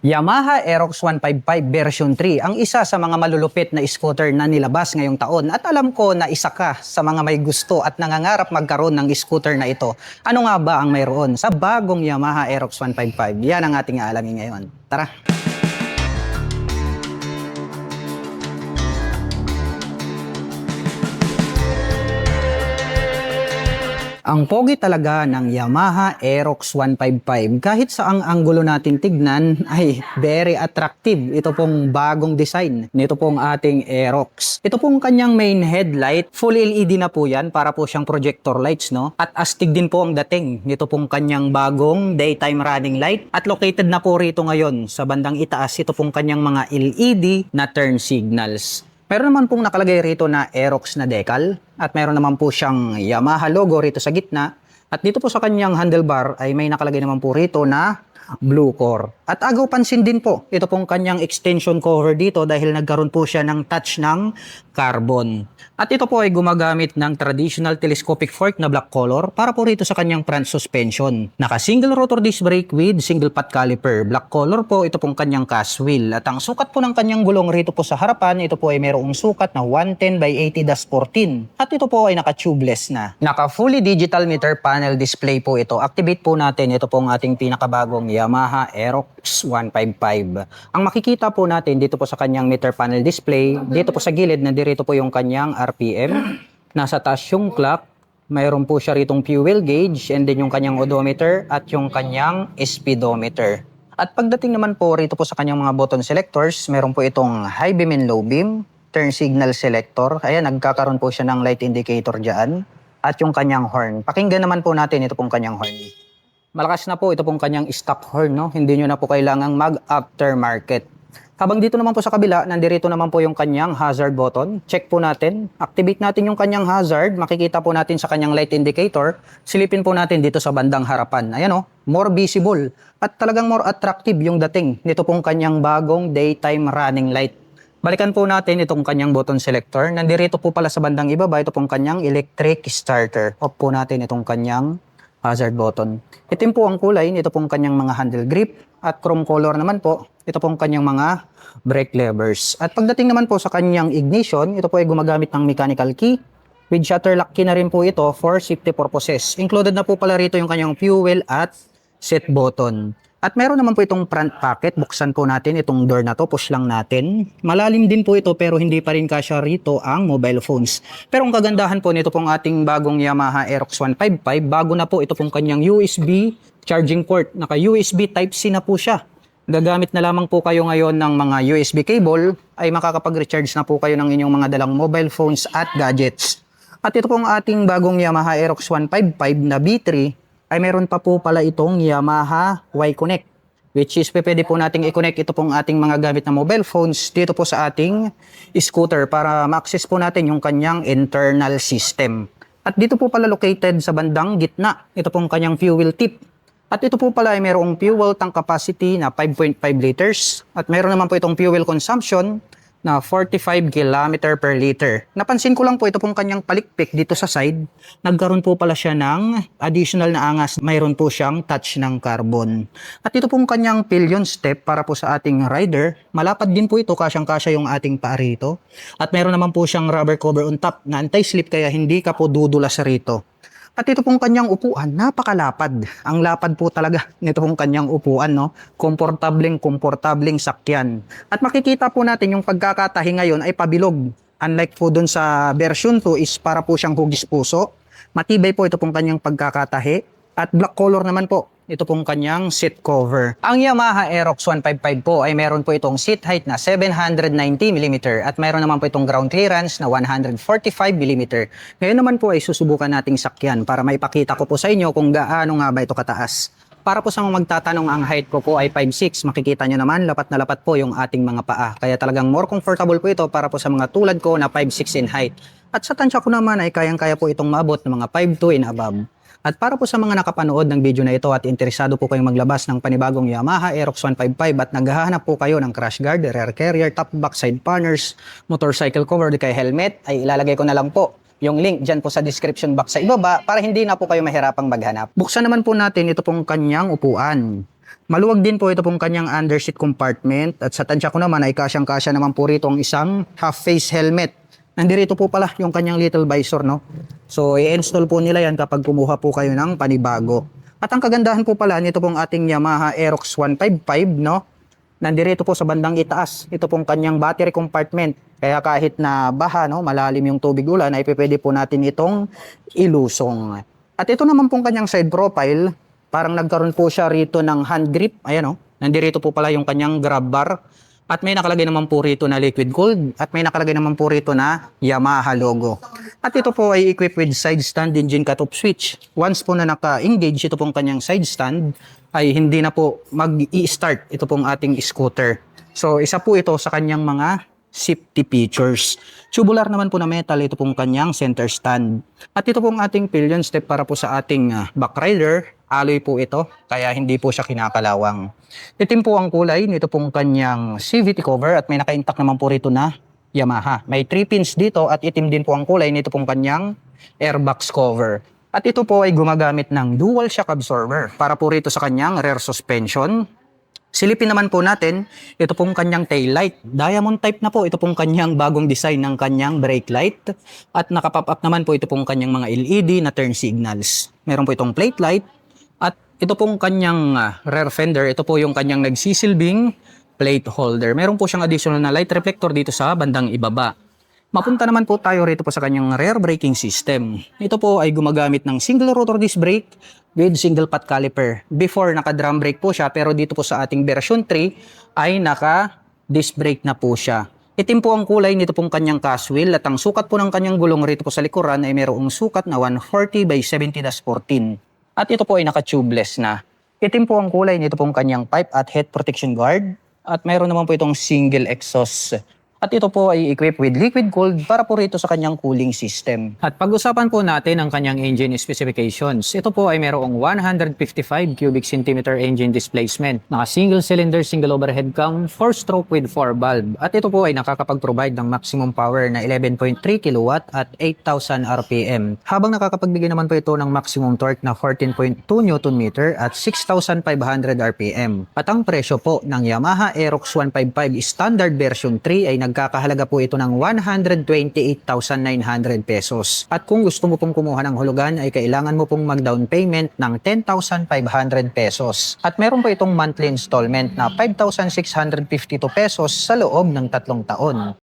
Yamaha Aerox 155 version 3 ang isa sa mga malulupit na scooter na nilabas ngayong taon at alam ko na isa ka sa mga may gusto at nangangarap magkaroon ng scooter na ito. Ano nga ba ang mayroon sa bagong Yamaha Aerox 155? Yan ang ating aalamin ngayon. Tara! Ang pogi talaga ng Yamaha Aerox 155. Kahit sa ang anggulo natin tignan ay very attractive. Ito pong bagong design nito pong ating Aerox. Ito pong kanyang main headlight. Full LED na po yan para po siyang projector lights, no? At astig din po ang dating nito pong kanyang bagong daytime running light. At located na po rito ngayon sa bandang itaas ito pong kanyang mga LED na turn signals. Meron naman pong nakalagay rito na Aerox na decal at meron naman po siyang Yamaha logo rito sa gitna. At dito po sa kanyang handlebar ay may nakalagay naman po rito na blue core. At agaw pansin din po, ito pong kanyang extension cover dito dahil nagkaroon po siya ng touch ng carbon. At ito po ay gumagamit ng traditional telescopic fork na black color para po rito sa kanyang front suspension. Naka single rotor disc brake with single pot caliper. Black color po ito pong kanyang cast wheel. At ang sukat po ng kanyang gulong rito po sa harapan, ito po ay mayroong sukat na 110 by 80-14. At ito po ay naka tubeless na. Naka fully digital meter panel display po ito. Activate po natin ito pong ating pinakabagong Yamaha Aerox 155. Ang makikita po natin dito po sa kanyang meter panel display, dito po sa gilid nandirito po yung kanyang RPM. Nasa taas yung clock, mayroon po siya ritong fuel gauge and then yung kanyang odometer at yung kanyang speedometer. At pagdating naman po rito po sa kanyang mga button selectors, meron po itong high beam and low beam, turn signal selector. Ayan, nagkakaroon po siya ng light indicator dyan. At yung kanyang horn. Pakinggan naman po natin ito pong kanyang horn. Malakas na po ito pong kanyang stock horn, no? Hindi nyo na po kailangang mag-aftermarket. Habang dito naman po sa kabila, nandirito naman po yung kanyang hazard button. Check po natin. Activate natin yung kanyang hazard. Makikita po natin sa kanyang light indicator. Silipin po natin dito sa bandang harapan. Ayan o, more visible. At talagang more attractive yung dating nito pong kanyang bagong daytime running light. Balikan po natin itong kanyang button selector. Nandirito po pala sa bandang ibaba, ito pong kanyang electric starter. Off po natin itong kanyang hazard button. Itim po ang kulay, ito pong kanyang mga handle grip at chrome color naman po, ito pong kanyang mga brake levers. At pagdating naman po sa kanyang ignition, ito po ay gumagamit ng mechanical key. With shutter lock key na rin po ito for safety purposes. Included na po pala rito yung kanyang fuel at set button. At meron naman po itong front pocket. Buksan po natin itong door na to. Push lang natin. Malalim din po ito pero hindi pa rin kasya rito ang mobile phones. Pero ang kagandahan po nito pong ating bagong Yamaha Aerox 155, bago na po ito pong kanyang USB charging port. Naka USB Type-C na po siya. Gagamit na lamang po kayo ngayon ng mga USB cable ay makakapag-recharge na po kayo ng inyong mga dalang mobile phones at gadgets. At ito pong ating bagong Yamaha Aerox 155 na B3 ay meron pa po pala itong Yamaha Y-Connect, which is pwede po nating i-connect ito pong ating mga gamit na mobile phones dito po sa ating scooter para ma-access po natin yung kanyang internal system. At dito po pala located sa bandang gitna, ito pong kanyang fuel tip. At ito po pala ay mayroong fuel tank capacity na 5.5 liters at mayroon naman po itong fuel consumption na 45 km per liter. Napansin ko lang po ito pong kanyang palikpik dito sa side. Nagkaroon po pala siya ng additional na angas. Mayroon po siyang touch ng carbon. At ito pong kanyang pillion step para po sa ating rider. Malapad din po ito, kasyang-kasya yung ating paa rito. At mayroon naman po siyang rubber cover on top na anti-slip kaya hindi ka po dudulas rito. At ito pong kanyang upuan, napakalapad. Ang lapad po talaga nito pong kanyang upuan, no? Komportableng sakyan. At makikita po natin yung pagkakatahi ngayon ay pabilog. Unlike po dun sa version 2 is para po siyang hugis puso. Matibay po ito pong kanyang pagkakatahi. At black color naman po, ito pong kanyang seat cover. Ang Yamaha Aerox 155 po ay meron po itong seat height na 790mm at meron naman po itong ground clearance na 145mm. Ngayon naman po ay susubukan nating sakyan para maipakita ko po sa inyo kung gaano nga ba ito kataas. Para po sa mga magtatanong, ang height ko po ay 5'6". Makikita nyo naman, lapat na lapat po yung ating mga paa. Kaya talagang more comfortable po ito para po sa mga tulad ko na 5'6" in height. At sa tansya ko naman ay kayang-kaya po itong maabot ng mga 5'2" and above. At para po sa mga nakapanood ng video na ito at interesado po kayong maglabas ng panibagong Yamaha Aerox 155 at naghahanap po kayo ng crash guard, rear carrier, top backside partners, motorcycle cover, kay helmet, ay ilalagay ko na lang po yung link dyan po sa description box sa ibaba para hindi na po kayo mahirapang maghanap. Buksan naman po natin ito pong kanyang upuan. Maluwag din po ito pong kanyang underseat compartment at sa tansya ko naman ay kasyang-kasya naman po rito ang isang half-face helmet. Nandirito po pala yung kanyang little visor, no? So, i-install po nila yan kapag kumuha po kayo ng panibago. At ang kagandahan po pala nito pong ating Yamaha Aerox 155, no? Nandirito po sa bandang itaas, ito pong kanyang battery compartment. Kaya kahit na baha, no, malalim yung tubig ulan, ay pwede po natin itong ilusong. At ito naman pong kanyang side profile, parang nagkaroon po siya rito ng hand grip. Ayan, oh. Nandirito po pala yung kanyang grab bar. At may nakalagay naman po rito na liquid gold. At may nakalagay naman po rito na Yamaha logo. At ito po ay equipped with side stand engine cut-off switch. Once po na naka-engage ito pong kanyang side stand, ay hindi na po mag-i-start ito pong ating scooter. So isa po ito sa kanyang mga safety features. Tubular naman po na metal ito pong kanyang center stand. At ito pong ating pillion step para po sa ating backrider. Alloy po ito, kaya hindi po siya kinakalawang. Itim po ang kulay nito pong kanyang CVT cover at may naka-intact naman po rito na Yamaha. May 3 pins dito at itim din po ang kulay nito pong kanyang airbox cover. At ito po ay gumagamit ng dual shock absorber para po rito sa kanyang rear suspension. Silipin naman po natin, ito pong kanyang tail light. Diamond type na po, ito pong kanyang bagong design ng kanyang brake light. At nakapop up naman po ito pong kanyang mga LED na turn signals. Meron po itong plate light. At ito pong kanyang rear fender, ito po yung kanyang nagsisilbing plate holder. Meron po siyang additional na light reflector dito sa bandang ibaba. Mapunta naman po tayo rito po sa kanyang rear braking system. Ito po ay gumagamit ng single rotor disc brake with single pot caliper. Before naka-drum brake po siya, pero dito po sa ating version 3 ay naka-disc brake na po siya. Itim po ang kulay nito pong kanyang cast wheel at ang sukat po ng kanyang gulong rito po sa likuran ay mayroong sukat na 140 by 70-14. At ito po ay naka-tubeless na. Itim po ang kulay nito pong kanyang pipe at head protection guard. At mayroon naman po itong single exhaust. At ito po ay equipped with liquid gold para po rito sa kanyang cooling system. At pag-usapan po natin ang kanyang engine specifications. Ito po ay mayroong 155 cubic centimeter engine displacement. Naka single cylinder, single overhead cam, 4-stroke with 4 valve. At ito po ay nakakapag-provide ng maximum power na 11.3 kW at 8,000 RPM. Habang nakakapagbigay naman po ito ng maximum torque na 14.2 Nm at 6,500 RPM. At ang presyo po ng Yamaha Aerox 155 Standard version 3 ay nagkakahalaga po ito ng 128,900 pesos. At kung gusto mo pong kumuha ng hulugan ay kailangan mo pong mag-down payment ng 10,500 pesos. At meron po itong monthly installment na 5,652 pesos sa loob ng 3 taon.